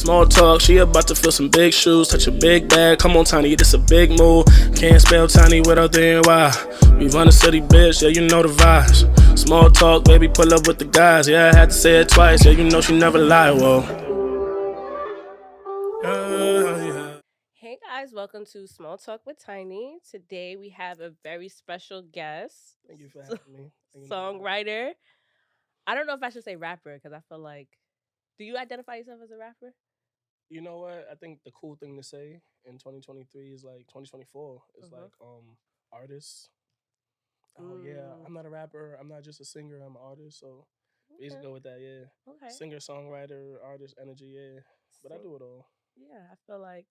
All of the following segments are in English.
Small talk, she about to fill some big shoes, touch a big bag. Come on, Tiny, this a big move. Can't spell Tiny without the NY. We run the city, bitch, yeah, you know the vibes. Small talk, baby, pull up with the guys. Yeah, I had to say it twice, yeah, you know she never lie, whoa. Yeah. Hey guys, welcome to Small Talk with Tiny. Today we have a very special guest, Thank you for having me. songwriter. I don't know if I should say rapper because I feel like, do you identify yourself as a rapper? You know what? I think the cool thing to say in 2023 is like 2024 is Mhm. artists. Oh yeah, Mm, I'm not a rapper. I'm not just a singer. I'm an artist. So we just okay. go with that. Yeah, Okay. singer, songwriter, artist, energy. Yeah, but I So do it all. yeah, I feel like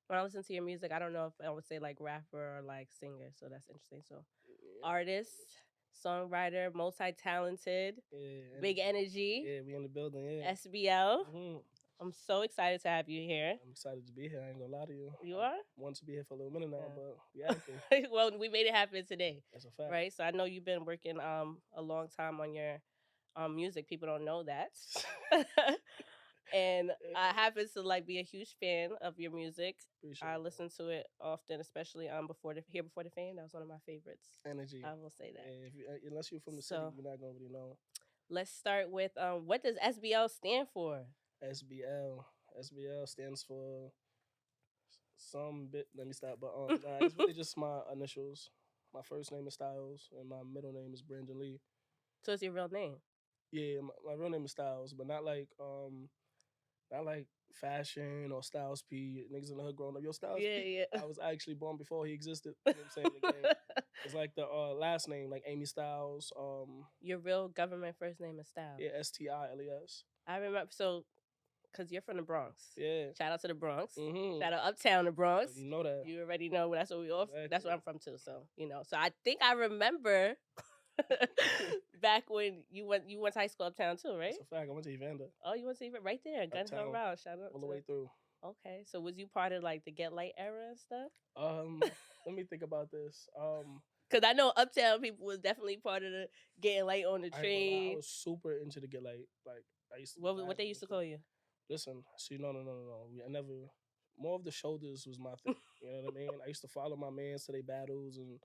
when I listen to your music, I don't know if I would say like rapper or like singer. So that's interesting. So Yeah, artist, songwriter, multi-talented, yeah, big energy, yeah. We in the building. Yeah. SBL. hmm I'm so excited to have you here. I'm excited to be here. I ain't gonna lie to you. You I are? want to be here for a little minute now, Yeah. but we acting. Well, we made it happen today, That's a fact. right? So I know you've been working a long time on your music. People don't know that. And I happen to like be a huge fan of your music. Appreciate I it. listen to it often, especially before the fame. That was one of my favorites. Energy. I will say that. Yeah, unless you're from the city, So you're not gonna really know. let's start with what does SBL stand for? SBL. SBL stands for some bit. Let me stop. But nah, it's really just my initials. My first name is Styles, and my middle name is Brandon Lee. So it's your real name. Yeah, my real name is Styles, but not like fashion or Styles P. Niggas in the hood growing up. Yo, Styles Yeah, P. yeah. I was actually born before he existed. You know what I'm saying? The game. It's like the last name, like Amy Styles. Your real government first name is Styles. Yeah, Stiles. I remember. So because you're from the Bronx. Yeah. Shout out to the Bronx. Mm-hmm. Shout out Uptown the Bronx. You know that. You already know that's what we all. Exactly. That's where I'm from too. So So I think I remember back when you went to high school Uptown too, right? That's a fact. I went to Evander. Oh, you went to even right there, Gun Hill Uptown. Round. Shout out All to the way through. Okay, so was you part of like the Get Light era and stuff? Let me think about this. Cause I know Uptown people was definitely part of the getting light on the I ain't gonna lie, I train. was super into the Get like I used to be What fast they with used to it. call you? Listen, see, no. I never. More of the shoulders was my thing. You know what I mean? I used to follow my mans to their battles and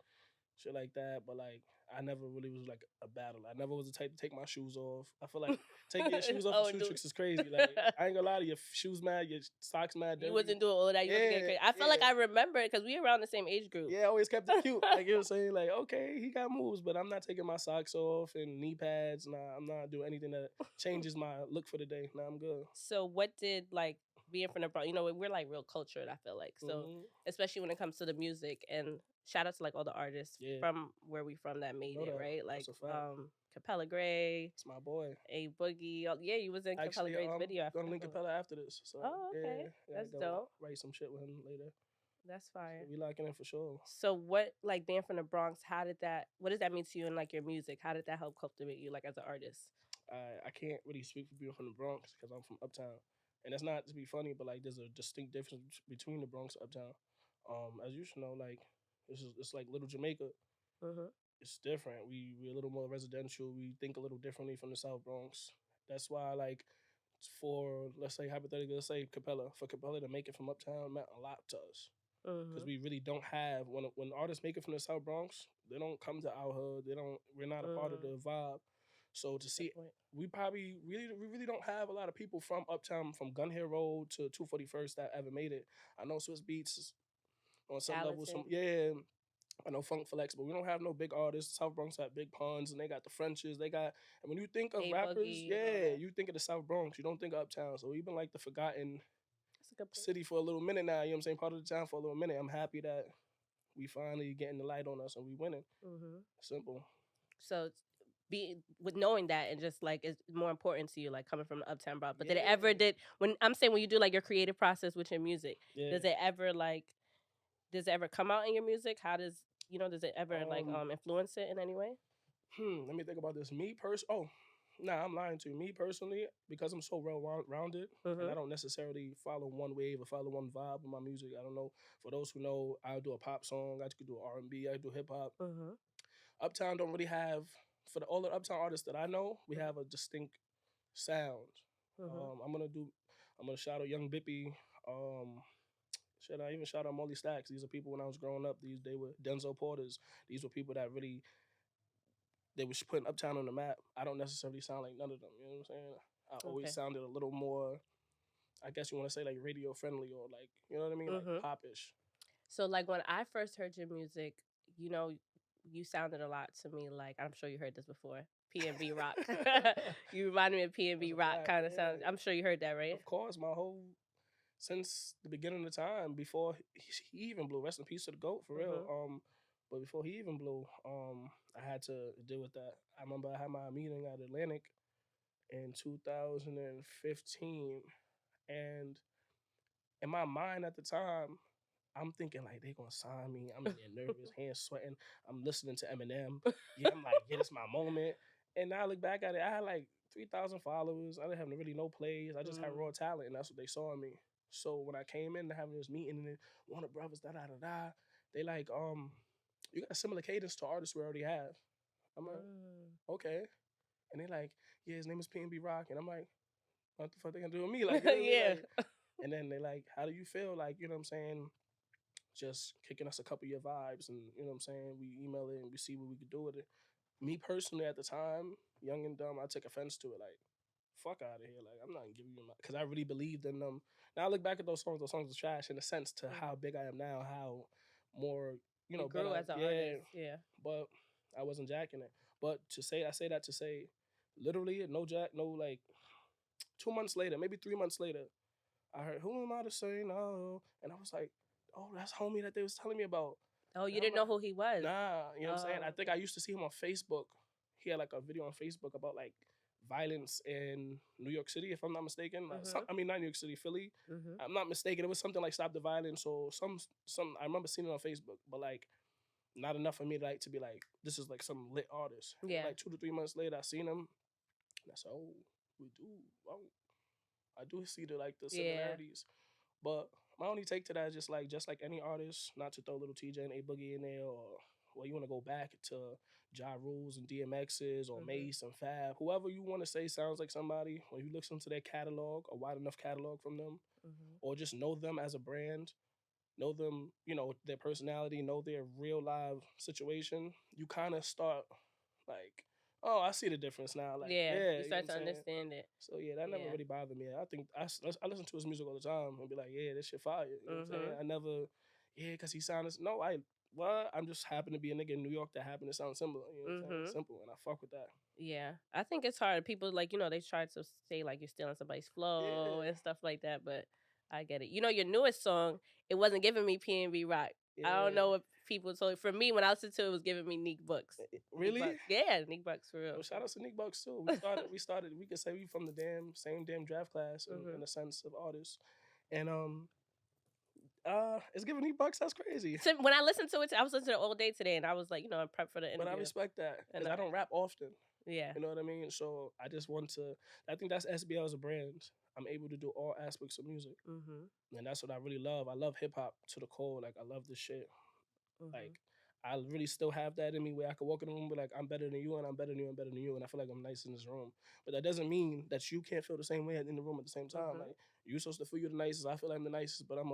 shit like that. But like, I never really was like a battler. I never was the type to take my shoes off. I feel like taking your shoes off Oh, for shoe dude. tricks is crazy. Like, I ain't gonna lie to you, your shoes mad, your socks mad. You Dirty. wasn't doing all of that. You wasn't getting Yeah, crazy. I feel like yeah. I remember it because we around the same age group. Yeah, I always kept it cute. Like, you know what I'm saying? Like, okay, he got moves, but I'm not taking my socks off and knee pads. Nah, I'm not doing anything that changes my look for the day. Nah, I'm good. So what did like being from the Bronx? We're like real cultured. I feel like so, Mhm. especially when it comes to the music and shout out to like all the artists Yeah. from where we from that made Know it that. right. Like That's a fact. Capella Gray, It's my boy. A Boogie. Yeah, you was in Capella Actually, Gray's video. gonna link Capella after this. So Oh, okay. yeah, That's go dope. write some shit with him later. That's So fire. we locking in for sure. So what like being from the Bronx, what does that mean to you in like your music? How did that help cultivate you like as an artist? I can't really speak for people from the Bronx because I'm from Uptown, and that's not to be funny, but like there's a distinct difference between the Bronx and Uptown. As you should know, like it's like Little Jamaica. Mm-hmm. It's different. We're a little more residential. We think a little differently from the South Bronx. That's why like for let's say hypothetically, let's say Capella, for Capella to make it from Uptown meant a lot to us because Mm-hmm. we really don't have when artists make it from the South Bronx, they don't come to our hood. We're not a part of the vibe. So to see, we really don't have a lot of people from Uptown, from Gun Hill Road to 241st that ever made it. I know Swiss Beats on some level, Talented. I know Funk Flex, but we don't have no big artists. South Bronx have big puns, and they got the Frenches. They got, and when you think of A rappers, Boogie and all that. you think of the South Bronx. You don't think of Uptown. So we've been like the forgotten That's a good point. city for a little minute now. You know what I'm saying? Part of the town for a little minute. I'm happy that we finally getting the light on us and we winning. Mm-hmm. Simple. So be with knowing that and just like it's more important to you like coming from the Uptown Bronx. But Yeah. when I'm saying when you do like your creative process with your music, Yeah. does it ever come out in your music? How does it ever influence it in any way? Let me think about this. I'm lying to you. Me personally, because I'm so well rounded, and I don't necessarily follow one wave or follow one vibe with my music. I don't know. For those who know, I'll do a pop song. I could do R&B. I do hip hop. Mm-hmm. Uptown don't really have all the Uptown artists that I know. We have a distinct sound. Mm-hmm. I'm I'm gonna shout out Young Bippy. Should I even shout out Molly Stacks? These are people when I was growing up. They were Denzel Porters. These were people that really they was putting Uptown on the map. I don't necessarily sound like none of them. You know what I'm saying? I always sounded a little more, I guess you want to say like radio friendly or like, you know what I mean, like popish. So like when I first heard your music, you know, you sounded a lot to me like, I'm sure you heard this before, P&B Rock. You reminded me of P&B Rock kind of sound. I'm sure you heard that, right? Of course, since the beginning of the time, before he even blew, rest in peace to the GOAT, for real. But before he even blew, I had to deal with that. I remember I had my meeting at Atlantic in 2015, and in my mind at the time, I'm thinking like they gonna sign me. I'm getting nervous, hands sweating. I'm listening to Eminem. Yeah, I'm like, yeah, it's my moment. And now I look back at it, I had like 3,000 followers. I didn't have really no plays. I just had raw talent, and that's what they saw in me. So when I came in to having this meeting, and then Warner Brothers, da da da da, they like, you got a similar cadence to artists we already have. I'm like, okay. And they like, yeah, his name is P&B Rock, and I'm like, what the fuck they gonna do with me? Like, you know what I mean? Like, and then they like, how do you feel? Like, you know what I'm saying? Just kicking us a couple of your vibes, and you know what I'm saying? We email it and we see what we could do with it. Me personally, at the time, young and dumb, I took offense to it. Like, fuck out of here. Like, I'm not giving you my, because I really believed in them. Now I look back at those songs were trash in a sense to how big I am now, how more, you know, grew as an artist. Yeah. But I wasn't jacking it. But I say that to say, literally, no jack, no like, 2 months later, maybe 3 months later, I heard, who am I to say no? And I was like, oh, that's homie that they was telling me about. Oh, you didn't know who he was? Nah, you know what I'm saying? I think I used to see him on Facebook. He had like a video on Facebook about like violence in New York City, if I'm not mistaken. Like, I mean, not New York City, Philly. I'm not mistaken. It was something like Stop the Violence or some. I remember seeing it on Facebook, but like not enough for me to be like, this is like some lit artist. Yeah. And like 2 to 3 months later, I seen him. And I said, oh, we do. Oh, I do see the similarities. But my only take to that is just like any artist, not to throw little TJ and A Boogie in there, or you want to go back to Ja Rules and DMX's or Mace and Fab, whoever you want to say sounds like somebody. When you listen to their catalog, a wide enough catalog from them, or just know them as a brand, know them, you know, their personality, know their real live situation, you kind of start like, oh, I see the difference now. Like, you start to understand it. So yeah, that never really bothered me. I think I listen to his music all the time and be like, yeah, this shit fire. You know what I'm saying? I never, because he sounded, no, I'm just happen to be a nigga in New York that happen to sound similar. You know what I'm saying? Simple, and I fuck with that. Yeah, I think it's hard. People like, you know, they try to say like you're stealing somebody's flow and stuff like that, but I get it. You know, your newest song, it wasn't giving me P&B Rock. I don't know what people told. For me, when I listened to it, it was giving me Neek Bucks. Really? Neek Bucks. Yeah, Neek Bucks for real. Well, shout out to Neek Bucks too. We started. We could say we from the same draft class in a sense of artists, and it's giving Neek Bucks. That's crazy. So when I listened to it, I was listening to it all day today, and I was like, you know, I'm prepped for the interview. But I respect that, because I don't rap often. Yeah. You know what I mean? So I just want to, I think that's SBL as a brand. I'm able to do all aspects of music. And that's what I really love. I love hip hop to the core. Like, I love this shit. Like, I really still have that in me where I could walk in the room and be like, I'm better than you, and I'm better than you, and better than you. And I feel like I'm nice in this room. But that doesn't mean that you can't feel the same way in the room at the same time. Like, you're supposed to feel you're the nicest. I feel like I'm the nicest, but you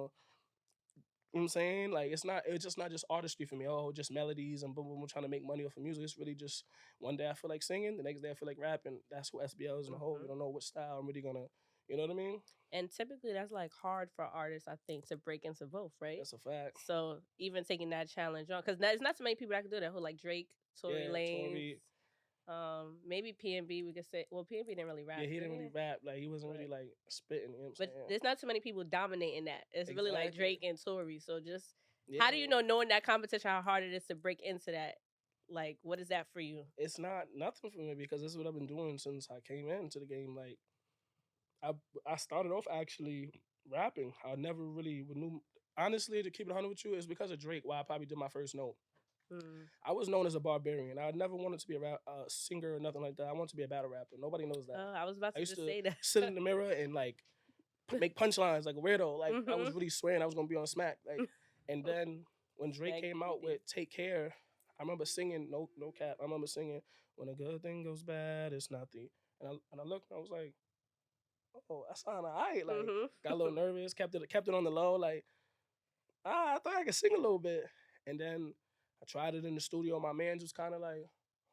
know what I'm saying? Like, it's just not just artistry for me. Oh, just melodies and boom, boom, trying to make money off of music. It's really just one day I feel like singing, the next day I feel like rapping. That's what SBL is in a whole. We don't know what style I'm really gonna, you know what I mean? And typically that's like hard for artists, I think, to break into both, right? That's a fact. So even taking that challenge on, because there's not so many people that can do that. Who like Drake, Tory Lanez. Maybe P&B, we could say. Well, P&B didn't really rap. Yeah, he didn't really rap. Like, he wasn't really like spitting. You know what I'm saying? There's not too many people dominating that. It's really like Drake and Tory. So just how do you know, knowing that competition, how hard it is to break into that? Like, what is that for you? It's not nothing for me, because this is what I've been doing since I came into the game. Like, I started off actually rapping. I never really knew. Honestly, to keep it 100 with you, it's because of Drake why I probably did my first note. I was known as a barbarian. I never wanted to be a singer or nothing like that. I wanted to be a battle rapper. Nobody knows that. I was about to just say that. Sit in the mirror and like make punchlines like a weirdo. Like, I was really swearing I was gonna be on Smack. Like, and then when Drake came out with Take Care, I remember singing, no cap. I remember singing, when a good thing goes bad, it's nothing. And I looked and I was like, oh, I sound alright. Like, got a little nervous, kept it on the low. Like, I thought I could sing a little bit. And then I tried it in the studio. My man just kind of like,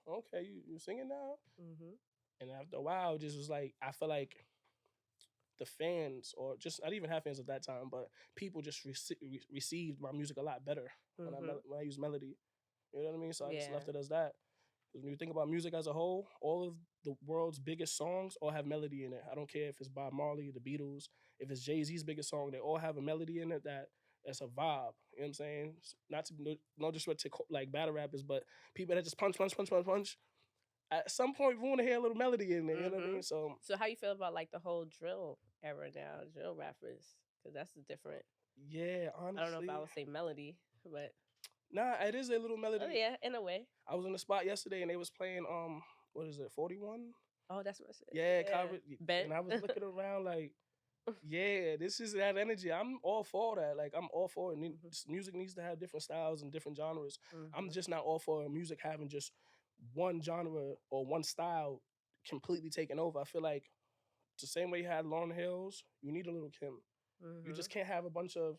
okay, you singing now? And after a while, it just was like, I feel like the fans, or just, I didn't even have fans at that time, but people just received my music a lot better when I use melody. You know what I mean? So I just left it as that. Because when you think about music as a whole, all of the world's biggest songs all have melody in it. I don't care if it's Bob Marley, the Beatles, if it's Jay-Z's biggest song, they all have a melody in it that's a vibe. You know what I'm saying? Not to no disrespect to like battle rappers, but people that just punch. At some point, we want to hear a little melody in there. You know what I mean? So how you feel about like the whole drill era now, drill rappers? Because that's a different. Yeah, honestly, I don't know if I would say melody, but nah, it is a little melody. Oh yeah, in a way. I was in the spot yesterday and they was playing what is it, 41? Oh, that's what I said. Yeah. And I was looking around like, yeah, this is that energy. I'm all for that. Like, I'm all for it. Music needs to have different styles and different genres. I'm just not all for music having just one genre or one style completely taken over. I feel like the same way you had Lauryn Hills, you need a Little Kim. You just can't have a bunch of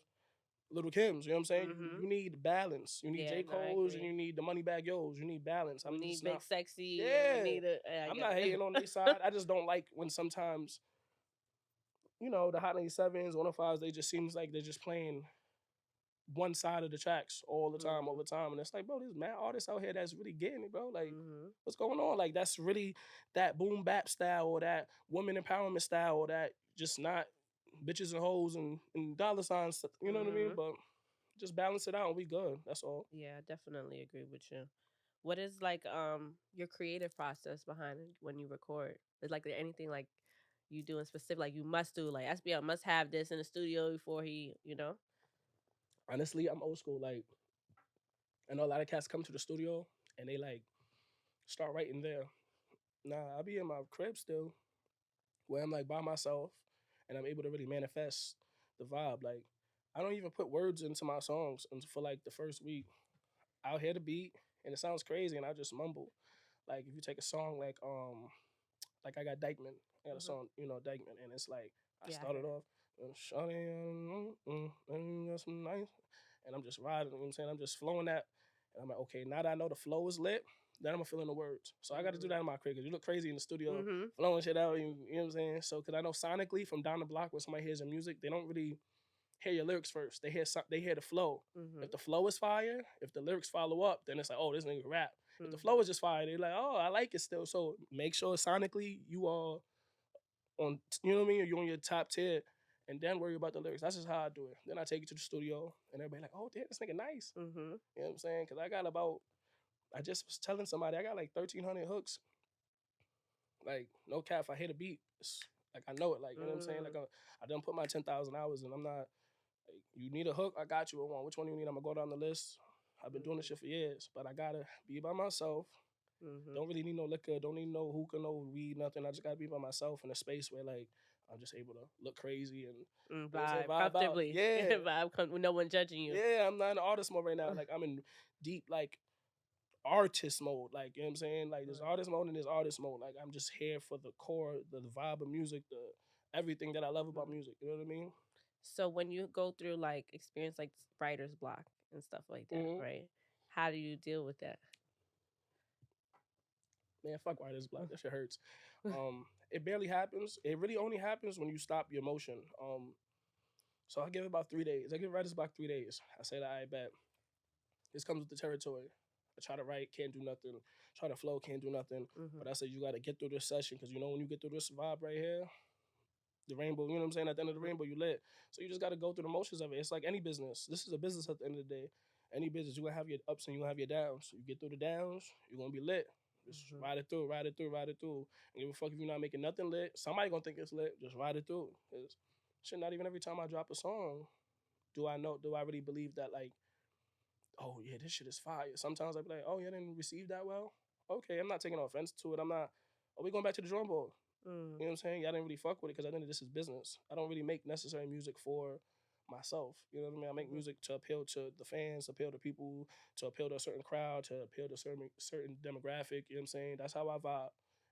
Little Kims. You know what I'm saying? You need balance. You need J. Cole's and you need the Moneybagg Yo's. You need balance. You need Big Sexy. Yeah. I'm not hating on their side. I just don't like when sometimes, you know, the Hot 97s, 105s, they just seems like they're just playing one side of the tracks all the time. And it's like, bro, there's mad artists out here that's really getting it, bro. Like, what's going on? Like, that's really that boom bap style or that woman empowerment style or that just not bitches and hoes and dollar signs, you know what I mean? But just balance it out and we good. That's all. Yeah, I definitely agree with you. What is like your creative process behind it when you record? Is like there anything like you do in specific, like you must do, like SBL must have this in the studio before he, you know? Honestly, I'm old school. Like, I know a lot of cats come to the studio and they like start writing there. Nah, I'll be in my crib still, where I'm like by myself and I'm able to really manifest the vibe. Like, I don't even put words into my songs until for like the first week. I'll hear the beat and it sounds crazy and I just mumble. Like, if you take a song like I got Dykeman, I got a song, you know, Dykeman, and it's like I started off, that's nice, and I'm just riding. You know what I'm saying? I'm just flowing that, and I'm like, okay, now that I know the flow is lit, then I'm gonna fill in the words. So I got to do that in my crib because you look crazy in the studio, flowing shit out. You know what I'm saying? So because I know sonically from down the block when somebody hears your music, they don't really hear your lyrics first. They hear the flow. If the flow is fire, if the lyrics follow up, then it's like, oh, this nigga rap. If the flow is just fire, they're like, oh, I like it still. So make sure sonically you are on, you know what I mean? You're on your top tier, and then worry about the lyrics. That's just how I do it. Then I take it to the studio, and everybody like, oh, damn, this nigga nice. You know what I'm saying? Because I just was telling somebody, I got like 1,300 hooks. Like, no cap, if I hit a beat, like I know it. Like, you know what I'm saying? Like, I done put my 10,000 hours in. I'm not, like, you need a hook, I got you a one. Which one do you need? I'm going to go down the list. I've been doing this shit for years, but I got to be by myself. Don't really need no liquor. Don't need no hookah, no weed, nothing. I just got to be by myself in a space where, like, I'm just able to look crazy and vibe comfortably. Yeah. Vibe with no one judging you. Yeah, I'm not in artist mode right now. Like, I'm in deep, like, artist mode. Like, you know what I'm saying? Like, there's artist mode and there's artist mode. Like, I'm just here for the core, the vibe of music, everything that I love about music. You know what I mean? So when you go through, like, experience, like, writer's block and stuff like that, right? How do you deal with that? Man, fuck writer's block. That shit hurts. It barely happens. It really only happens when you stop your motion. So I give it about 3 days. I give writer's block 3 days. I say that I bet. This comes with the territory. I try to write, can't do nothing. Try to flow, can't do nothing. But I said you got to get through this session because, you know, when you get through this vibe right here, the rainbow, you know what I'm saying? At the end of the rainbow, you lit. So you just got to go through the motions of it. It's like any business. This is a business at the end of the day. Any business, you're going to have your ups and you're going to have your downs. You get through the downs, you're going to be lit. Just ride it through. And give a fuck if you're not making nothing lit. Somebody going to think it's lit. Just ride it through. Because shit, not even every time I drop a song do I really believe that, like, oh, yeah, this shit is fire. Sometimes I be like, oh, you didn't receive that well? Okay, I'm not taking offense to it. Are we going back to the drawing board? You know what I'm saying? Y'all didn't really fuck with it because I think this is business. I don't really make necessary music for myself. You know what I mean? I make music to appeal to the fans, appeal to people, to appeal to a certain crowd, to appeal to a certain demographic. You know what I'm saying? That's how I vibe.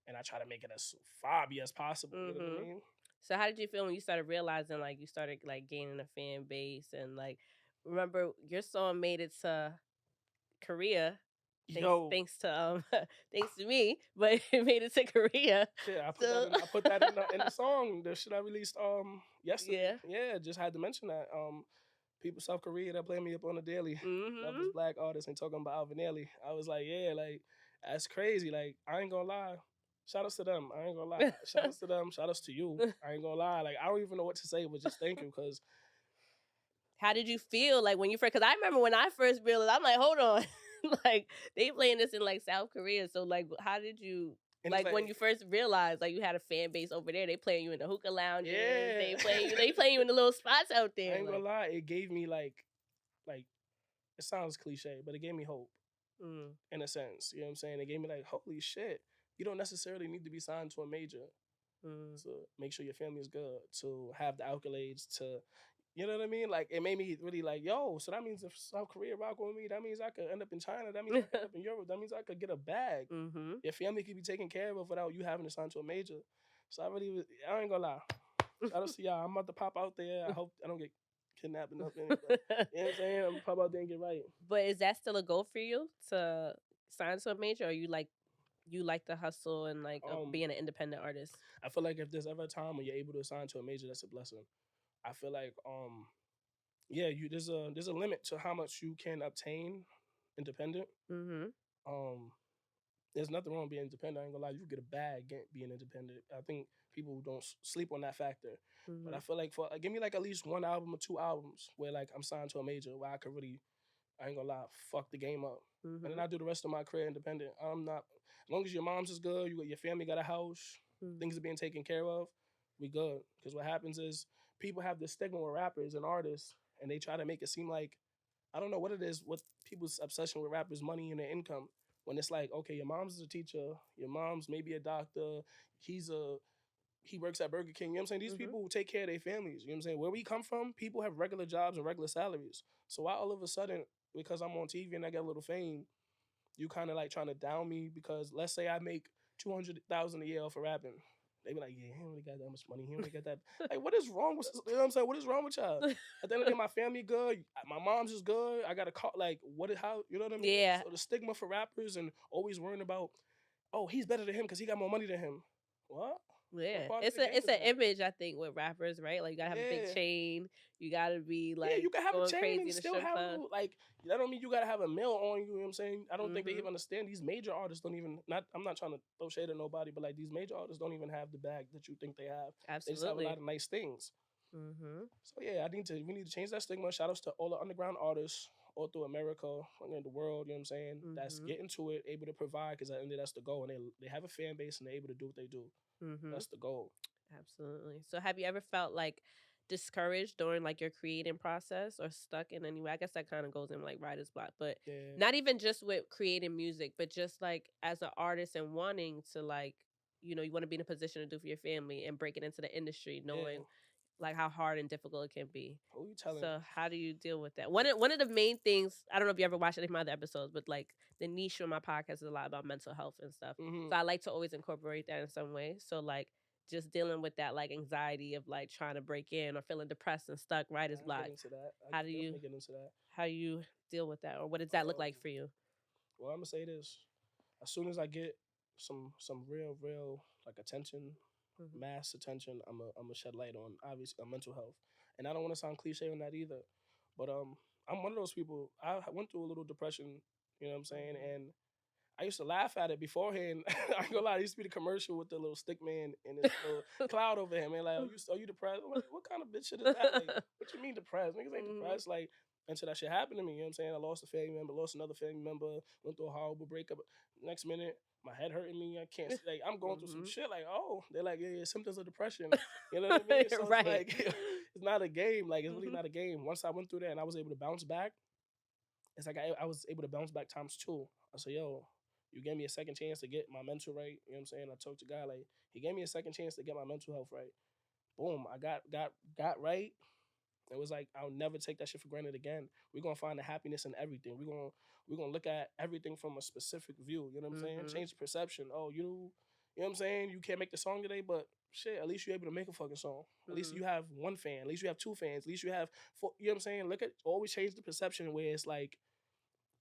And I try to make it as vibey as possible. You know what I mean? So how did you feel when you started realizing like you started like gaining a fan base and like remember your song made it to Korea Yo, thanks to thanks to me, but it made it to Korea. yeah, So I put that in the song, the shit I released yesterday. yeah. Yeah, just had to mention that. People South Korea that play me up on the daily. Love this Mhm. black artist ain't talking about Alvin Ailey. I was like, yeah, like that's crazy. Like, I ain't gonna lie. Shout outs to them. I ain't gonna lie. Shout outs to them. Shout outs to you. I ain't gonna lie. Like, I don't even know what to say, but just thank you, because How did you feel like when you first? Because I remember when I first realized, I'm like, hold on, like they playing this in like South Korea. So like, how did you and it's like when like, you first realized like you had a fan base over there? They playing you in the hookah lounges. yeah. They playing you in the little spots out I there. ain't Like, gonna lie. It gave me like it sounds cliche, but it gave me hope mm, in a sense. You know what I'm saying? It gave me like, holy shit. You don't necessarily need to be signed to a major mm. to make sure your family is good, to have the accolades, to, you know what I mean? Like, it made me really like, yo, so that means if South Korea rock with me, that means I could end up in China. That means I could end up in Europe. That means I could get a bag. Mm-hmm. Your family could be taken care of without you having to sign to a major. So I ain't gonna lie. Shout out to y'all. I'm about to pop out there. I hope I don't get kidnapped or nothing. But you know what I'm saying? I'm gonna pop out there and get right. But is that still a goal for you to sign to a major, or you like the hustle and like being an independent artist? I feel like if there's ever a time when you're able to sign to a major, that's a blessing. I feel like yeah, there's a limit to how much you can obtain independent. Mm-hmm. Um there's nothing wrong with being independent. I ain't gonna lie, you get a bag being independent. I think people don't sleep on that factor. But Mm-hmm. I feel like give me like at least one album or two albums where like I'm signed to a major where I could really, I ain't gonna lie, fuck the game up. And then Mm-hmm. I do the rest of my career independent. I'm not, as long as your mom's is good, your family got a house, things are being taken care of, we good. Because what happens is people have this stigma with rappers and artists, and they try to make it seem like, I don't know what it is, what people's obsession with rappers, money and their income. When it's like, okay, your mom's is a teacher, your mom's maybe a doctor, he's a he works at Burger King. You know what I'm saying? These people who take care of their families. You know what I'm saying? Where we come from, people have regular jobs and regular salaries. So why all of a sudden, because I'm on TV and I get a little fame, you kind of like trying to down me because let's say I make 200,000 a year off of rapping. They be like, yeah, he don't really got that much money. He don't really got that. Like, what is wrong with, you know what I'm saying? What is wrong with y'all? At the end of the day, my family good. My mom's is good. I got a call. Like, how, you know what I mean? Yeah. So the stigma for rappers and always worrying about, oh, he's better than him because he got more money than him. What? Yeah, it's an image I think with rappers, right? Like you gotta have a big chain, you gotta be like you can have a going chain crazy and in the still strip have club. like that don't mean you gotta have a mill on you. You know what I'm saying? I don't think they even understand. These major artists don't even I'm not trying to throw shade at nobody, but like these major artists don't even have the bag that you think they have. Absolutely. They just have a lot of nice things. So yeah, we need to change that stigma. Shout outs to all the underground artists all through America, in the world, you know what I'm saying? That's getting to it, able to provide, because at the end of that's the goal. And they have a fan base and they're able to do what they do. That's the goal. Absolutely. So have you ever felt like discouraged during like your creating process or stuck in any way? I guess that kind of goes in like writer's block, but not even just with creating music, but just like as an artist and wanting to like, you want to be in a position to do for your family and breaking into the industry, knowing like how hard and difficult it can be. Who you telling? So how do you deal with that? One of the main things, I don't know if you ever watched any of my other episodes, but like the niche of my podcast is a lot about mental health and stuff. So I like to always incorporate that in some way. So like just dealing with that like anxiety of like trying to break in or feeling depressed and stuck, writer's block. How do you get into that? How you deal with that, or what does that look like for you? Well, I'm gonna say this: as soon as I get some real like attention, mass attention, I'm a shed light on obviously mental health. And I don't want to sound cliche on that either, but I'm one of those people. I went through a little depression, you know what I'm saying, and I used to laugh at it beforehand. I ain't gonna lie, it used to be the commercial with the little stick man and his little cloud over him. And like, are you depressed? I'm like, what kind of bitch shit is that? Like, what you mean depressed? Niggas ain't depressed. Like, until that shit happened to me, you know what I'm saying? I lost a family member, lost another family member, went through a horrible breakup. Next minute, my head hurting me. I can't, like, I'm going through some shit. Like, oh, they're like, yeah, symptoms of depression. You know what I mean? So it's like, it's not a game. Like, it's really not a game. Once I went through that and I was able to bounce back, it's like I was able to bounce back times two. I said, yo, you gave me a second chance to get my mental right. You know what I'm saying? I talked to God, like, he gave me a second chance to get my mental health right. Boom, I got right. It was like, I'll never take that shit for granted again. We're gonna find the happiness in everything. We're gonna look at everything from a specific view. You know what I'm saying? Change the perception. Oh, you know what I'm saying? You can't make the song today, but shit, at least you're able to make a fucking song. At least you have one fan. At least you have two fans. At least you have four. You know what I'm saying? Always change the perception where it's like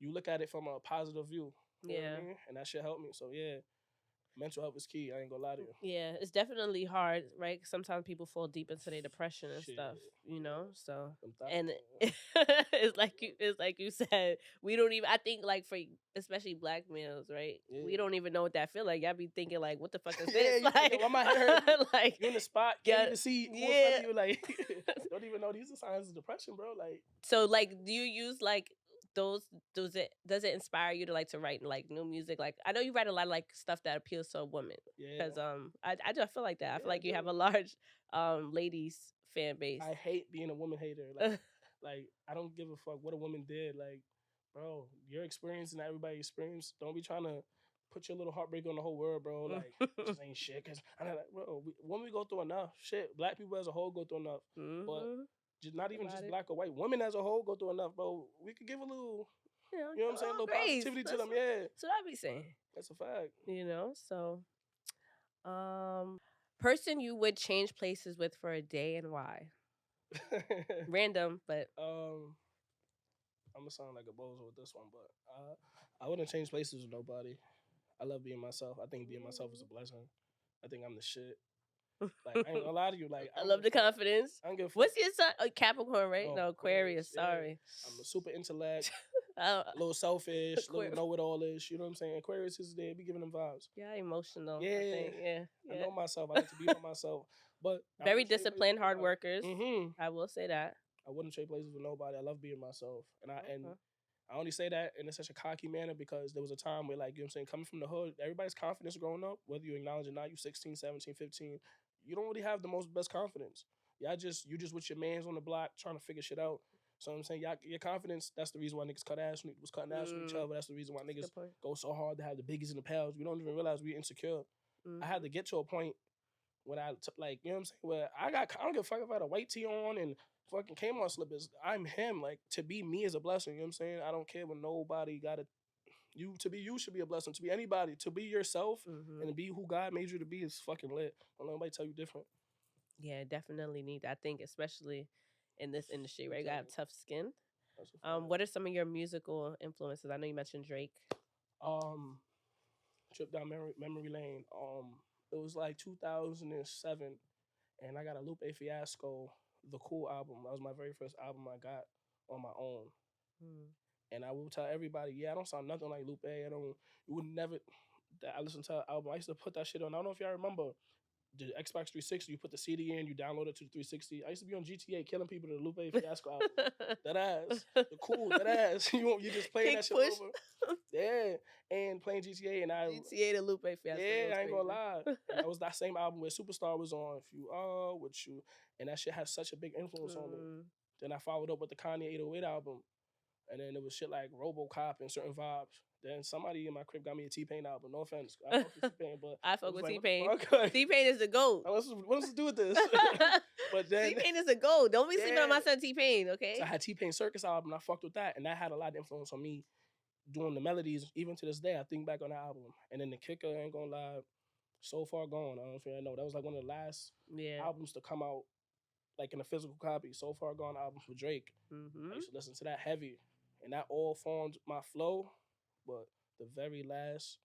you look at it from a positive view. You know what I mean? And that shit helped me. So yeah, mental health is key. I ain't gonna lie to you. Yeah, it's definitely hard, right? Sometimes people fall deep into their depression and stuff, you know. So, and it's like you said, we don't even. I think like for especially black males, right? Yeah. We don't even know what that feel like. Y'all be thinking like, what the fuck is this? Yeah, like, why my head hurt? Like you in the spot, can't even see what's in front of you. Like, don't even know these are signs of depression, bro. Like, so like, do you use like does it inspire you to like to write like new music? Like I know you write a lot of like stuff that appeals to a woman. Because I do feel like that. I feel like you have a large ladies fan base. I hate being a woman hater. Like like I don't give a fuck what a woman did. Like, bro, your experience and everybody's experience. Don't be trying to put your little heartbreak on the whole world, bro. Like, it just ain't shit. Cause I'm like, bro, women go through enough shit. Black people as a whole go through enough. But just not even just black or white. Women as a whole go through enough, bro. We could give a little, you know what I'm saying? A little positivity to them, yeah. That's what I be saying. That's a fact. You know, so person you would change places with for a day and why? Random, but I'm gonna sound like a bozo with this one, but I wouldn't change places with nobody. I love being myself. I think being myself is a blessing. I think I'm the shit. Like I ain't gonna lie to you. Like I love the confidence. I don't give a fuck. What's your sign? Capricorn, right? No, Aquarius. Sorry. I'm a super intellect. A little selfish, little know-it-all-ish. You know what I'm saying? Aquarius is there. Be giving them vibes. Yeah, emotional. Yeah. I know myself. I like to be by myself. But very disciplined, hard workers. I will say that. I wouldn't trade places with nobody. I love being myself. And I only say that in such a cocky manner because there was a time where, like, you know what I'm saying, coming from the hood, everybody's confidence growing up, whether you acknowledge it or not, you 16, 17, 15, you don't really have the best confidence. You just with your mans on the block trying to figure shit out. So I'm saying, your confidence, that's the reason why niggas was cutting ass with each other. That's the reason why niggas go so hard to have the biggies and the pals. We don't even realize we're insecure. I had to get to a point when like, you know what I'm saying, where I don't give a fuck if I had a white tee on and fucking Kmart slippers. I'm him. Like, to be me is a blessing. You know what I'm saying? I don't care when nobody to be you should be a blessing. To be anybody, to be yourself and to be who God made you to be is fucking lit. Don't let nobody tell you different. Yeah, definitely need that. I think especially in this industry, right? You gotta have tough skin. What are some of your musical influences? I know you mentioned Drake. Trip down memory lane. It was like 2007, and I got a Lupe Fiasco, The Cool album. That was my very first album I got on my own. And I will tell everybody, I don't sound nothing like Lupe. You would never. I listened to the album. I used to put that shit on. I don't know if y'all remember the Xbox 360. You put the CD in, you download it to the 360. I used to be on GTA killing people to the Lupe Fiasco album. That ass, the cool, that ass. You just playing that shit over. Yeah, and playing GTA and GTA to Lupe Fiasco. Yeah, I ain't gonna lie. And that was that same album where Superstar was on. If you are with you, and that shit had such a big influence on me. Then I followed up with the Kanye 808 album. And then there was shit like RoboCop and certain vibes. Then somebody in my crib got me a T-Pain album. No offense. I fuck with T-Pain, but I fuck with T-Pain. T-Pain is the GOAT. What does it do with this? But then T-Pain is the GOAT. Don't be sleeping on my son T-Pain, okay? So I had T-Pain Circus album and I fucked with that. And that had a lot of influence on me doing the melodies. Even to this day, I think back on that album. And then the kicker, I ain't gonna lie, So Far Gone. I don't know if you know. That was like one of the last albums to come out like in a physical copy. So Far Gone album for Drake. I used to listen to that heavy. And that all formed my flow. But the very last,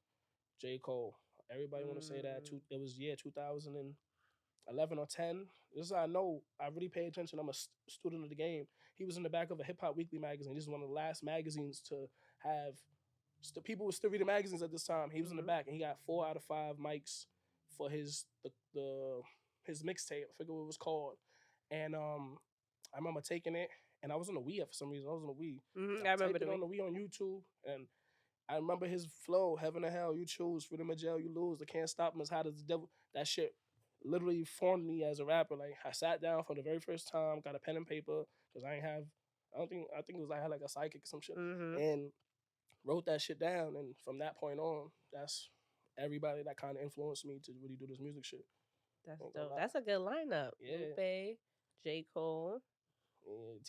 J. Cole. Everybody want to say that. It was 2011 or 10. This is how I know I really pay attention. I'm a student of the game. He was in the back of a Hip Hop Weekly magazine. This is one of the last magazines to have... people were still reading magazines at this time. He was in the back, and he got 4 out of 5 mics for his mixtape. I forget what it was called. And I remember taking it. And I was on the Wii for some reason. I was on the Wii. I remember it on the Wii on YouTube. And I remember his flow, heaven or hell, you choose. Freedom or jail, you lose. They can't stop him as hot as the devil. That shit literally formed me as a rapper. Like, I sat down for the very first time, got a pen and paper, because I think it was I had like a psychic or some shit. And wrote that shit down. And from that point on, that's everybody that kind of influenced me to really do this music shit. That's dope. That's a good lineup. Yeah. Lupe, J. Cole.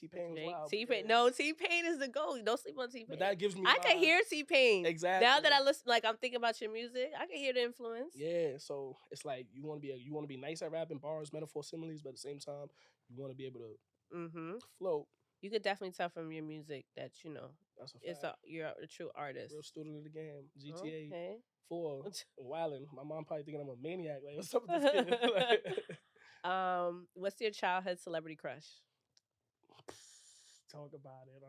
T-Pain was wild. T-Pain, no, T-Pain is the GOAT. Don't sleep on T-Pain. But that gives me. I can hear T-Pain. Exactly. Now that I listen, like I'm thinking about your music, I can hear the influence. Yeah, so it's like you want to be nice at rapping, bars, metaphor, similes, but at the same time, you want to be able to float. You could definitely tell from your music that That's a fact. you're a true artist. Real student of the game. GTA 4, wildin'. My mom probably thinking I'm a maniac. Like, what's up with this kid? What's your childhood celebrity crush? Talk about it.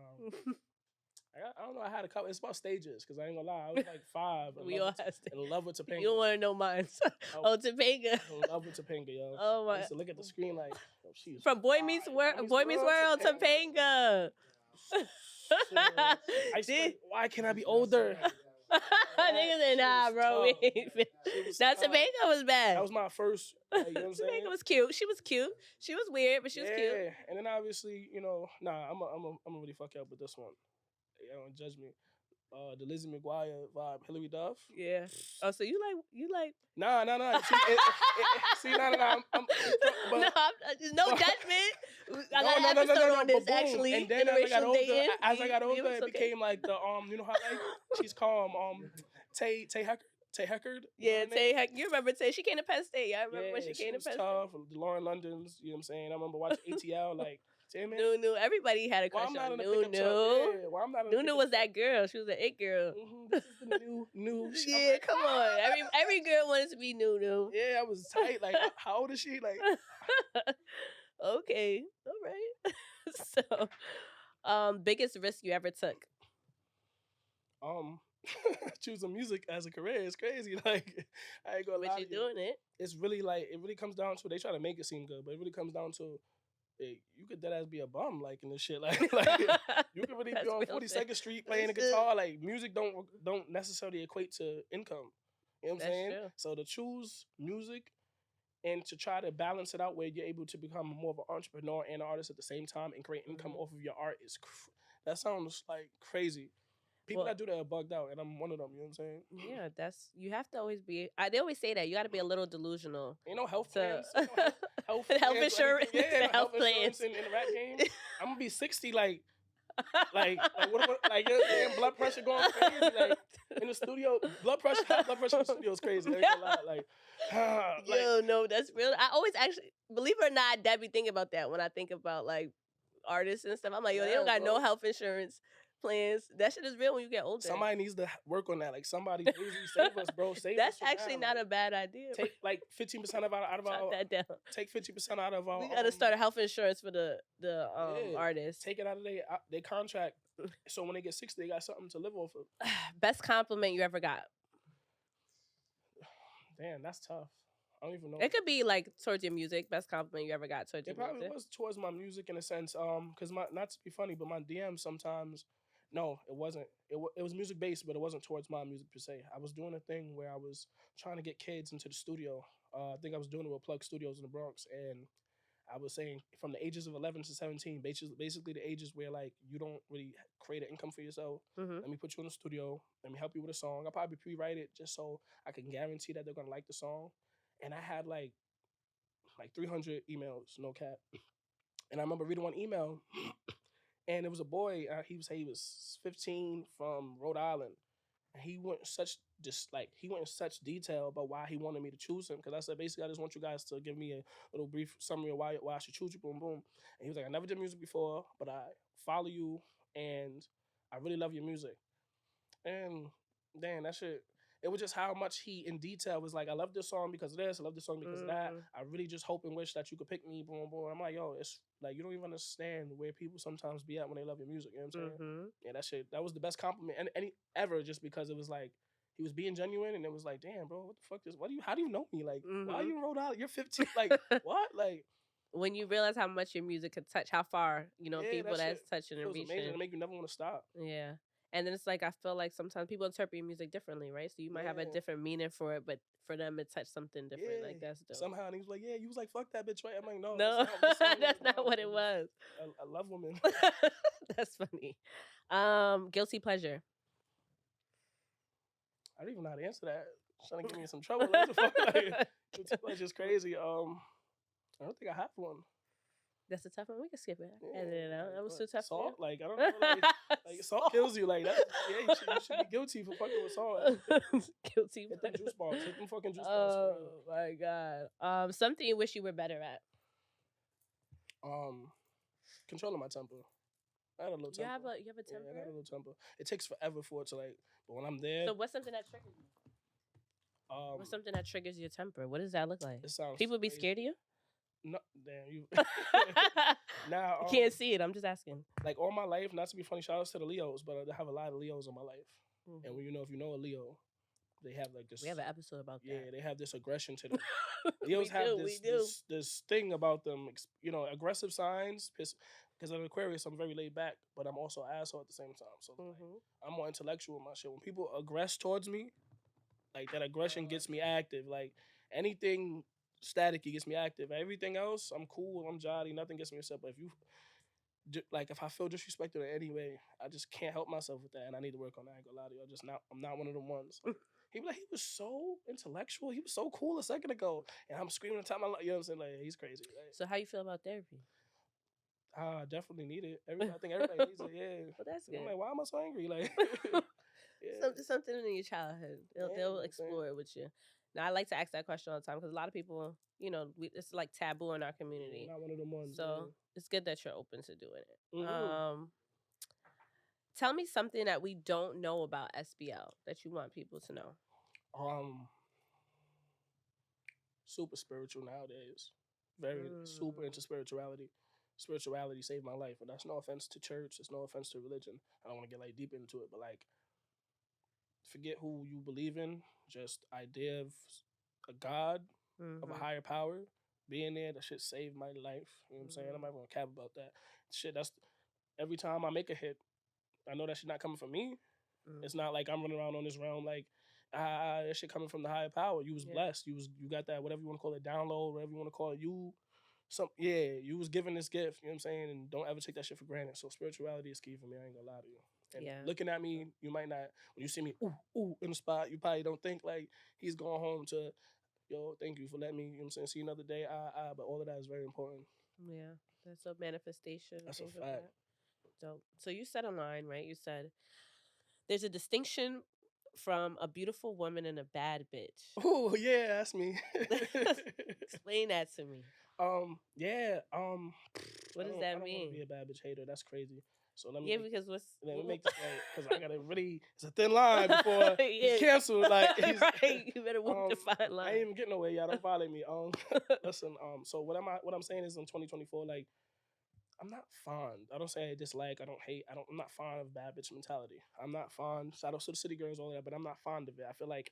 I don't know. I had a couple. It's about stages because I ain't gonna lie. I was like 5. We all have in love with Topanga. You don't want to know mine. Topanga. In love with Topanga, yo. Oh my! I used to look at the screen like, oh, she's from Boy Meets World. Boy Meets World. Topanga. I said, why can't I be older? Niggas said, nah, bro. Now Topanga was bad. That was my first. Like, you know what I'm saying? Topanga was cute. She was cute. She was weird, but she was cute. Yeah, and then obviously, I'm gonna really fuck you up with this one. Don't judge me. The Lizzie McGuire vibe, Hilary Duff. Yeah. Oh, so you like? Nah. See, nah. There's no judgment. I got an episode on this actually. And then as I got older, it became like the you know how like she's called Tay Heckard. Yeah, Tay Heckard. You remember Tay? She came to Penn State. I remember when she came to Penn State. Tough. Lauren London's. You know what I'm saying? I remember watching ATL like. Nunu, everybody had a crush on Nunu. Nunu was that girl. She was an it girl. This is the new. Yeah, come on. Every girl wanted to be Nunu. Yeah, I was tight. Like, how old is she? Like, okay, all right. So, biggest risk you ever took? Choosing music as a career is crazy. Like, I ain't gonna lie. But you're doing it. It's really like it really comes down to they try to make it seem good, but it really comes down to. You could deadass be a bum like in this shit. Like you could really be on 42nd Street playing the guitar. Like music don't necessarily equate to income. You know what I'm saying? True. So to choose music and to try to balance it out where you're able to become more of an entrepreneur and an artist at the same time and create income off of your art is that sounds like crazy. People that do that are bugged out, and I'm one of them. You know what I'm saying? Yeah, you have to always be. They always say that you got to be a little delusional. Ain't no health plans. Health insurance. Yeah, health plans in the rap game. I'm gonna be 60. Like what? Like you know what I'm saying? Blood pressure going crazy. Like in the studio, blood pressure in the studio is crazy. Yo, no, that's real. I always actually, believe it or not, I be thinking about that when I think about like artists and stuff. I'm like, yo, they don't got no health insurance plans. That shit is real when you get older. Somebody needs to work on that. Like somebody please save us, bro. Save That's us. That's actually not a bad idea. Take like 15% out of our. Jot that down. Take 50% out of our. We gotta start a health insurance for the artists. Take it out of their contract, so when they get 60, they got something to live off of. Best compliment you ever got? Damn, that's tough. I don't even know. It could be like towards your music. Best compliment you ever got towards your music. It probably was towards my music in a sense. Because not to be funny, but my DMs sometimes. No, it wasn't. It was music based, but it wasn't towards my music per se. I was doing a thing where I was trying to get kids into the studio. I think I was doing it with Plug Studios in the Bronx, and I was saying from the ages of 11 to 17, basically the ages where like you don't really create an income for yourself. Let me put you in the studio. Let me help you with a song. I'll probably pre-write it just so I can guarantee that they're gonna like the song. And I had like 300 emails, no cap. And I remember reading one email. And it was a boy. He was 15 from Rhode Island, and he went in such detail about why he wanted me to choose him. Because I said basically I just want you guys to give me a little brief summary of why I should choose you. Boom boom. And he was like, I never did music before, but I follow you, and I really love your music. And damn, that shit. It was just how much he in detail was like, I love this song because of this, I love this song because of that. I really just hope and wish that you could pick me, boom, boom. I'm like, yo, it's like, you don't even understand where people sometimes be at when they love your music, you know what I'm saying? Yeah, that shit, that was the best compliment ever, just because it was like, he was being genuine, and it was like, damn, bro, what the fuck how do you know me? Like, why are you in Rhode Island? You're 15, like, what? Like, when you realize how much your music could touch, how far, people that's touching and reaching. Amazing. It make you never want to stop. Yeah. And then it's like, I feel like sometimes people interpret your music differently, right? So you might have a different meaning for it, but for them it touched something different. Yeah. Like, that's dope. Somehow, and he was like, yeah, you was like, fuck that bitch, right? I'm like, no. That's not what it was. I love women. That's funny. Guilty pleasure. I don't even know how to answer that. Trying to get me in some trouble. What the fuck? Like, guilty pleasure is crazy. I don't think I have one. That's a tough one. We can skip it. Yeah, Edit it out. That was too tough. Salt, like I don't know, like salt kills you. Like that's you should be guilty for fucking with salt. Guilty. Hit them juice balls. Hit them fucking juice balls. balls. Oh my god. Something you wish you were better at. Controlling my temper. I had a little temper. You have a temper? Yeah, I got a little temper. It takes forever for it to like, but when I'm there. So what's something that triggers you? What's something that triggers your temper? What does that look like? It sounds People crazy. be scared of you? No, damn you. Now I can't see it. I'm just asking. Like all my life, not to be funny, shout outs to the Leos, but I have a lot of Leos in my life. Mm-hmm. And when if you know a Leo, they have like this. We have an episode about that. Yeah, they have this aggression to them. Leos have this thing about them. Aggressive signs. Because I'm Aquarius, I'm very laid back, but I'm also an asshole at the same time. So I'm more intellectual in my shit. When people aggress towards me, like that aggression gets me active. Like anything staticky gets me active. Everything else, I'm cool, I'm jolly, nothing gets me upset. But if I feel disrespected in any way, I just can't help myself with that, and I need to work on that. I ain't gonna lie to you. I'm not one of them ones. He was so intellectual. He was so cool a second ago, and I'm screaming on top of my lungs. You know what I'm saying? Like he's crazy. Like, so how you feel about therapy? I definitely need it. I think everybody needs it. Yeah. Well, that's good. I'm like, why am I so angry? Like, something in your childhood. They'll explore it with you. Now, I like to ask that question all the time because a lot of people, it's like taboo in our community. Not one of them ones. So it's good that you're open to doing it. Mm-hmm. Tell me something that we don't know about SBL that you want people to know. Super spiritual nowadays. Very super into spirituality. Spirituality saved my life, and that's no offense to church. It's no offense to religion. I don't want to get like deep into it, but like, forget who you believe in. Just idea of a God, of a higher power being there. That shit saved my life. You know what I'm saying? I'm not gonna cap about that. Shit, that's every time I make a hit, I know that shit not coming from me. It's not like I'm running around on this realm like that shit coming from the higher power. You was blessed. You got that, whatever you want to call it, download, whatever you want to call it. You was given this gift, you know what I'm saying? And don't ever take that shit for granted. So spirituality is key for me, I ain't gonna lie to you. And looking at me, you might not, when you see me, ooh, in the spot, you probably don't think like he's going home to, yo, thank you for letting me, you know what I'm saying, see another day, but all of that is very important. Yeah, that's a manifestation. That's a fact. Dope. So you said a line, right? You said, there's a distinction from a beautiful woman and a bad bitch. Oh, yeah, that's me. Explain that to me. What does that mean? I don't want to be a bad bitch hater. That's crazy. So let me make this right because I gotta it's a thin line before he's canceled. Like right, you better walk the fine line. I ain't even getting away, y'all. Don't violate me. Listen. So what I'm saying is in 2024, like I'm not fond. I don't say I dislike. I don't hate. I'm not fond of bad bitch mentality. I'm not fond. Shout out to the city girls, all that, but I'm not fond of it. I feel like,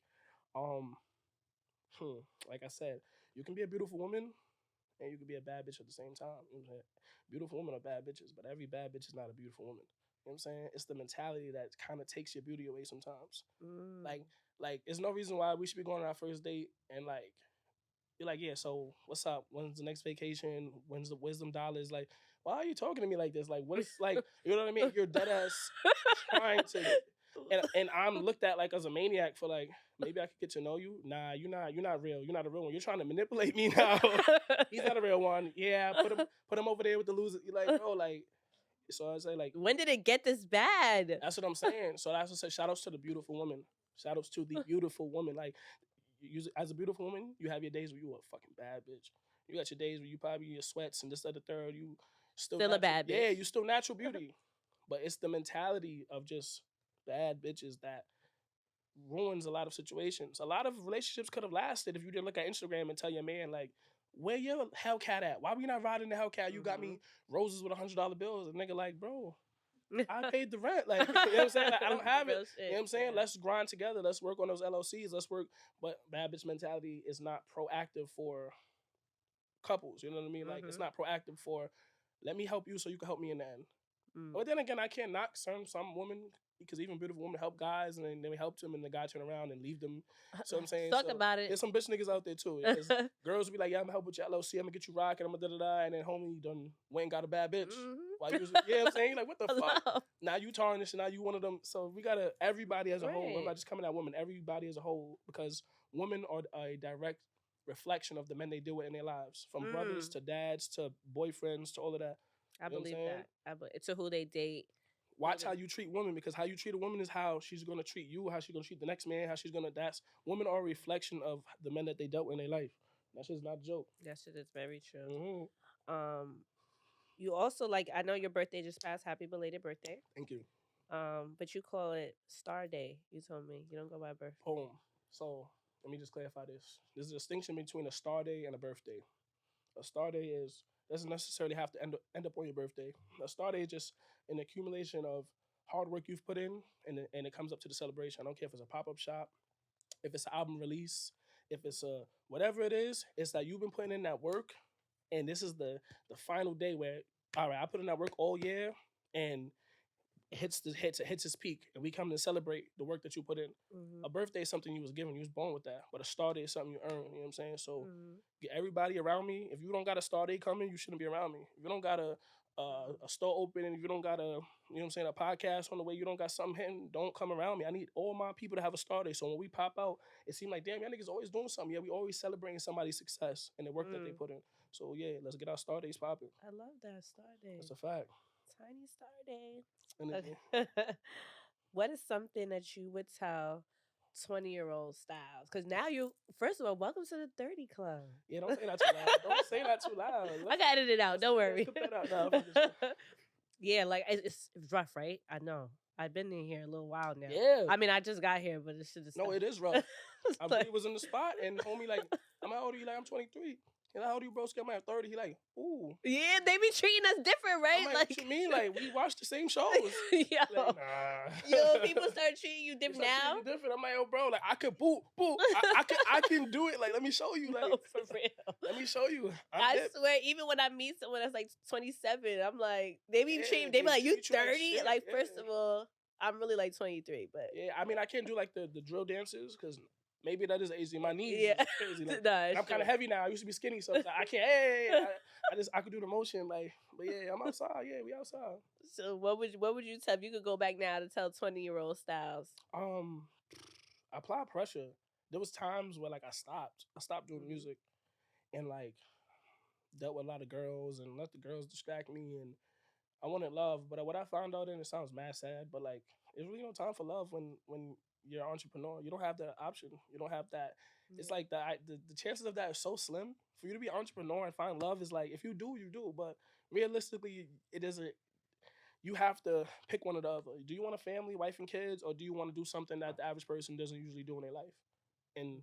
like I said, you can be a beautiful woman. And you could be a bad bitch at the same time. You know what I'm saying? Beautiful women are bad bitches, but every bad bitch is not a beautiful woman. You know what I'm saying? It's the mentality that kind of takes your beauty away sometimes. Like, there's no reason why we should be going on our first date and like, you're like, yeah, so what's up? When's the next vacation? When's the wisdom dollars? Like, why are you talking to me like this? Like, what is like, you know what I mean? You're dead ass trying to, and I'm looked at like as a maniac for like, maybe I could get to know you. Nah, you're not real. You're not a real one. You're trying to manipulate me now. He's not a real one. Yeah, put him over there with the loser. You're like, bro, like, so I say like, when did it get this bad? That's what I'm saying. So that's what I say. Shout outs to the beautiful woman. Shout outs to the beautiful woman. Like, as a beautiful woman, you have your days where you a fucking bad bitch. You got your days where you probably your sweats and this, that, the third. You still a bad bitch. Yeah, you still natural beauty. But it's the mentality of just bad bitches that ruins a lot of situations. A lot of relationships could have lasted if you didn't look at Instagram and tell your man, like, where your Hellcat at? Why we not riding the Hellcat? You got me roses with $100 bills. And nigga like, bro, I paid the rent. Like, you know what I'm saying? Like, I don't have it. You know what I'm saying? Let's grind together. Let's work on those LLCs. Let's work. But bad bitch mentality is not proactive for couples. You know what I mean? Like, it's not proactive for, let me help you so you can help me in the end. But then again, I can't knock some women, because even beautiful women help guys, and then they help them, and the guy turn around and leave them. So I'm saying, talk about it. There's some bitch niggas out there too. Girls will be like, yeah, I'm gonna help with your LLC, I'm gonna get you rocking, I'm gonna da-da-da, and then homie done went and got a bad bitch. While you was, you know what I'm saying? Like, what the fuck? Now you tarnished, and now you one of them. So we gotta, everybody as a whole, I'm not just coming at women, everybody as a whole, because women are a direct reflection of the men they deal with in their lives, from brothers to dads to boyfriends to all of that. I believe that. To who they date. Watch how you treat women, because how you treat a woman is how she's gonna treat you, how she's gonna treat the next man, how she's gonna. That's women are a reflection of the men that they dealt with in their life. That shit's not a joke. That shit is very true. You also, like, I know your birthday just passed. Happy belated birthday. Thank you. But you call it Star Day. You told me you don't go by birthday. Boom. So let me just clarify this. There's a distinction between a star day and a birthday. A star day doesn't necessarily have to end up on your birthday. A star day is just an accumulation of hard work you've put in, and it comes up to the celebration. I don't care if it's a pop-up shop, if it's an album release, if it's a whatever it is. It's that you've been putting in that work, and this is the final day where, all right, I put in that work all year, and it hits its peak, and we come to celebrate the work that you put in. A birthday is something you was given, you was born with that, but a star day is something you earn. You know what I'm saying? So get everybody around me. If you don't got a star day coming, you shouldn't be around me. If you don't got a store open, and if you don't got you know what I'm saying, a podcast on the way, you don't got something hitting, don't come around me. I need all my people to have a star day. So when we pop out, it seems like, damn, y'all niggas always doing something. Yeah, we always celebrating somebody's success and the work that they put in. So yeah, let's get our star days popping. I love that, star day. That's a fact. Tiny star day. What is something that you would tell 20-year-old Styles? Because now first of all, welcome to the 30 Club. Yeah, don't say that too loud. Don't say that too loud. I got to edit it out. Don't worry. Cut that out now. Yeah, like it's rough, right? I know. I've been in here a little while now. Yeah. I mean, I just got here, but it's just no, it is rough. I really was in the spot, and homie like, I'm how old are you? Like, I'm 23. And how old are you, bro? I'm at 30. He like, ooh. Yeah, they be treating us different, right? I'm like, what you mean? Like, we watch the same shows. Yo. Like, nah. Yo, people start treating you different now. Different. I'm like, yo, bro, like, I could boop. I can do it. Like, let me show you. Like, no, for real. Let me show you. I swear, even when I meet someone that's like 27, I'm like, they be treating, they be like, you 30? Like, first of all, I'm really like 23, but. Yeah, I mean, I can't do like the drill dances, because maybe that is easy. My knees is crazy. Like, I'm kind of heavy now. I used to be skinny, so I can't. I could do the motion, like. But yeah, I'm outside. Yeah, we outside. So what would you tell if you could go back now to tell 20-year-old Styles? Apply pressure. There was times where like I stopped doing music, and like dealt with a lot of girls and let the girls distract me, and I wanted love. But what I found out, and it sounds mad sad, but like there's really no time for love when you're an entrepreneur. You don't have that option. You don't have that. It's like the chances of that are so slim. For you to be an entrepreneur and find love is like, if you do, you do. But realistically, it isn't. You have to pick one or the other. Do you want a family, wife and kids, or do you want to do something that the average person doesn't usually do in their life? And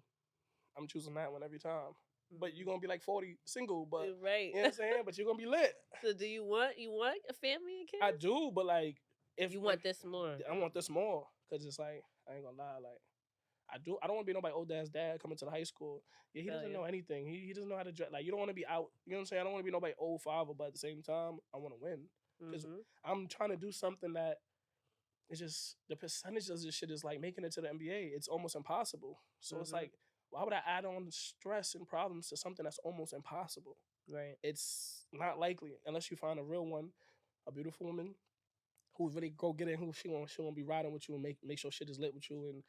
I'm choosing that one every time. But you're going to be like 40 single, but right. You know what I'm saying? But you're going to be lit. So do you want a family and kids? I do, but like, if you want this more. I want this more, because it's like, I ain't gonna lie, like, I don't want to be nobody old ass dad coming to the high school. Yeah, he doesn't know anything. He doesn't know how to dress. Like, you don't want to be out. You know what I'm saying? I don't want to be nobody old father, but at the same time, I want to win. Because I'm trying to do something that it's just, the percentage of this shit is like making it to the NBA. It's almost impossible. So it's like, why would I add on stress and problems to something that's almost impossible? Right. It's not likely unless you find a real one, a beautiful woman who really go get it, who she won't be riding with you and make sure shit is lit with you and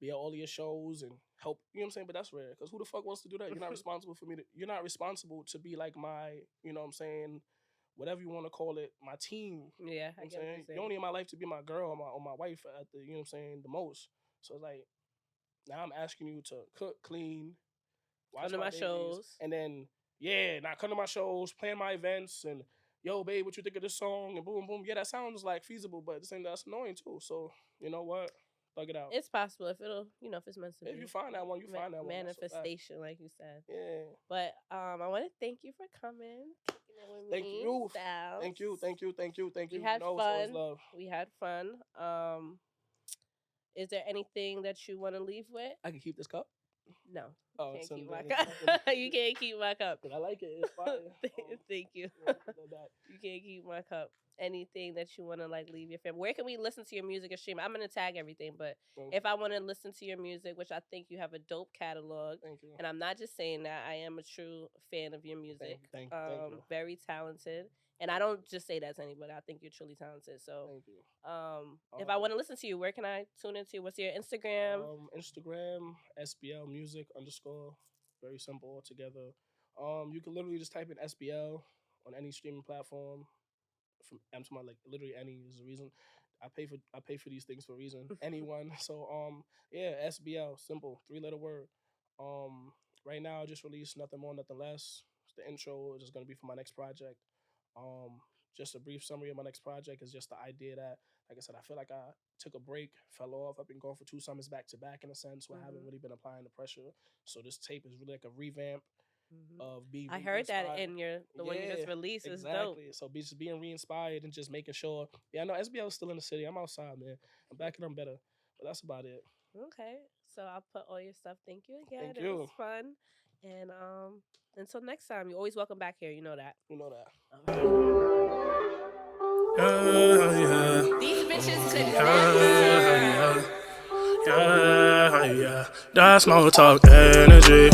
be at all of your shows and help. You know what I'm saying? But that's rare, because who the fuck wants to do that? You're not responsible for me. You're not responsible to be like my, you know what I'm saying, whatever you want to call it, my team. Yeah, I get what you're saying. You're only in my life to be my girl or my wife at the, you know what I'm saying, the most. So it's like, now I'm asking you to cook, clean, watch my shows, and then not come to my shows, plan my events, and yo, babe, what you think of this song? And boom, boom. Yeah, that sounds like feasible, but at the same time, that's annoying too. So you know what? Thug it out. It's possible if it's meant to be. If you find that one, you find that one. Manifestation, like you said. Yeah. But I want to thank you for coming. Thank you. Thank you. We had fun. We had fun. Is there anything that you want to leave with? I can keep this cup? No. Oh, you can't keep my cup. You can't keep my cup. I like it. It's fire. Thank you. You can't keep my cup. Anything that you want to like leave your family? Where can we listen to your music and stream? I'm gonna tag everything, but if I want to listen to your music, which I think you have a dope catalog, thank you. And I'm not just saying that, I am a true fan of your music. Thank you. Very talented, and I don't just say that to anybody. I think you're truly talented. So, thank you. If I want to listen to you, where can I tune into? What's your Instagram? Instagram SBL music _ very simple altogether. You can literally just type in SBL on any streaming platform. I'm talking about like literally any is the reason. I pay for these things for a reason. Anyone. So yeah, SBL, simple, 3-letter word. Um right now I just released Nothing More, Nothing Less. The intro is just gonna be for my next project. Um just a brief summary of my next project is just the idea that, like I said, I feel like I took a break, fell off. I've been going for 2 summers back to back in a sense where I haven't really been applying the pressure. So this tape is really like a revamp of being I heard that re-inspired. in the one you just released is dope. Exactly. So just being re-inspired and just making sure. Yeah, I know SBL is still in the city. I'm outside, man. I'm back and I'm better. But that's about it. Okay. So I'll put all your stuff. Thank you again. Thank It you. was fun. And until next time, you're always welcome back here. You know that. You know that. These bitches could never. Yeah. That's no talk energy.